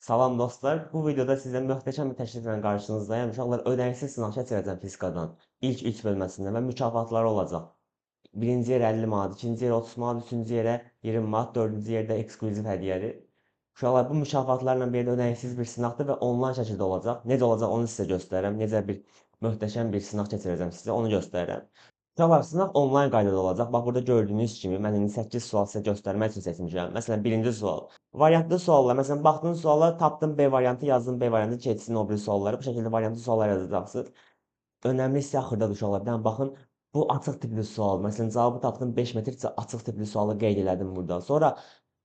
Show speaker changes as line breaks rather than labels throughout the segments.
Salam dostlar, bu videoda sizə möhtəşəm bir təkliflə qarşınızdayım. Uşaqlar, ödənişsiz sınaq keçirəcəm fizikadan ilk 3 bölməsində və mükafatları olacaq. Birinci yerə 50 manat, ikinci yerə 30 manat, üçüncü yerə 20 manat, dördüncü yerdə ekskluziv hədiyyəli. Uşaqlar, bu mükafatlarla bir də ödənişsiz bir sınaqdır və onlayn şəkildə olacaq. Necə olacaq onu sizə göstərirəm. Necə bir möhtəşəm bir sınaq keçirəcəm sizə, onu göstərirəm. Uşaqlar, sınaq onlayn qaydada olacaq. Bax, burada gördüyünüz kimi mən indi 8 sual sizə göstərmək üçün seçmişəm. Məsələn, birinci sual. Variantlı suallar. Məsələn, baxdığınız suallar tapdım B variantı, yazdım B variantı, keçsin o biri sualları. Bu şəkildə variantlı suallar yazacaqsınız. Önəmli hissə axırdadır uşaqlar. Bir dənə baxın, bu açıq tipli sual. Məsələn, cavabı tapdım 5 metrsə açıq tipli sualı qeyd elədim burada. Sonra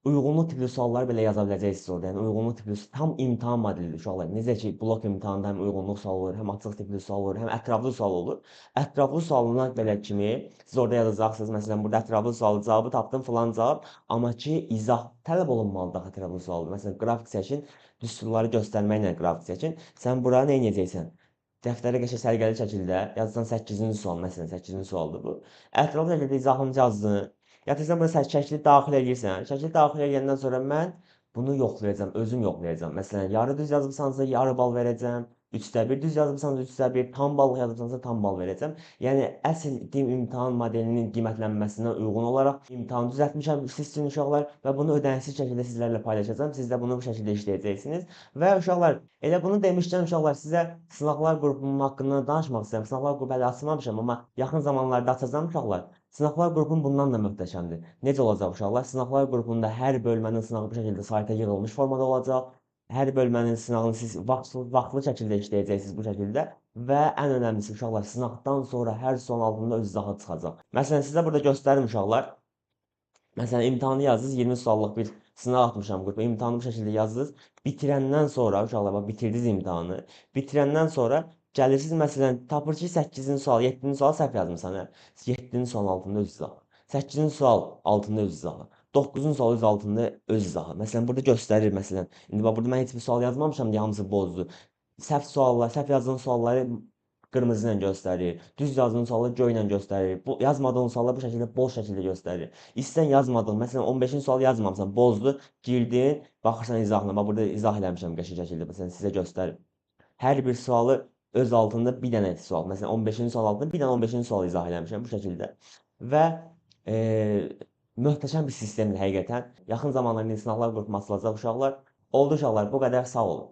uyğunluq tipli suallar belə yaza biləcəksiniz orada. Yəni uyğunluq tipli tam imtahan modelidir uşaqlar. Necə ki, blok imtahanda həm uyğunluq sualı olur, həm açıq tipli sual olur, həm ətraflı sual olur. Ətraflı sualına belə kimi siz orada yazacaqsınız. Məsələn, burada ətraflı sualı cavabı tapdım filan cavab, amma ki, izah tələb olunmalıdır ətraflı sualda. Məsələn, qrafik çəkin, düsturları göstərməklə qrafik çəkin. Sən bura nə edəcəksən? Dəftərə qəşəng səliqəli şəkildə yazsan 8-ci sual, məsələn 8-ci sualdır bu. Ətraflı şəkildə izahını yazdın. Yatırsan bura şəkli daxil edirsən. Şəkli daxil edəndən sonra mən bunu yoxlayacağam, özüm yoxlayacağam. Məsələn, yarı düz yazmısansa yarı bal verəcəm. 3də 1 düz yazmısansa 3də 1, tam bal yazmısansa tam bal verəcəm. Yəni əsl imtahan modelinin qiymətlənməsinə uyğun olaraq imtahanı düzəltmişəm siz üçün uşaqlar və bunu ödənişsiz şəkildə sizlərlə paylaşacağam. Siz də bunu bu şəkildə işləyəcəksiniz. Və uşaqlar, elə bunu demişkən uşaqlar sizə sınaqlar qrupunun haqqında danışmaq istəyirəm. Sınaqlar qrupu hələ açmamışam, amma yaxın zamanlarda açacağam uşaqlar. Sınaqlar qrupunun bundan da möhtəşəmdir. Necə olacaq uşaqlar? Sınaqlar qrupunda hər bölmənin sınağı bu şəkildə sayta yığılmış formada olacaq. Hər bölmənin sınağını siz vaxtlı şəkildə işləyəcəksiniz bu şəkildə və ən önəmlisi uşaqlar, sınaqdan sonra hər sualın altında öz izahı çıxacaq. Məsələn, sizə burada göstərim uşaqlar. Məsələn, imtahanı yazdınız, 20 suallıq bir sınaq atmışam qrupa. İmtahanı bu şəkildə yazdınız. Bitirəndən sonra uşaqlar, bax bitirdiniz imtahanı. Bitirəndən sonra gəlirsiniz, məsələn, tapır ki, 8-ci sual, 7-ci sual səhv yazmısan, hə? 7-ci sualın altında öz izahı. 8-ci sual altında öz izahı. 9-cu sual öz altında öz izahı. Məsələn, burada göstərir, məsələn. İndi bax, burada mən heç bir sual yazmamışam deyə hamısı bozdu. Səhv suallar, səhv yazdığın sualları qırmızı ilə göstərir. Düz yazdığın sualları göy ilə göstərir. Bu yazmadığın suallar bu şəkildə boz şəkildə göstərir. İstən yazmadığın, məsələn 15-ci sualı yazmamısan, bozdu, girdin, baxırsan izahına. Bax burada izah eləmişəm qəşəng şəkildə. Məsələn sizə göstərim. Hər bir sualı öz altında bir dənə sual. Məsələn 15-ci sual altında bir dənə 15-ci sual izah eləmişəm bu şəkildə. Və möhtəşəm bir sistemdir həqiqətən. Yaxın zamanlarda sınaqlar qrupu açılacaq uşaqlar. Oldu uşaqlar, bu qədər sağ olun.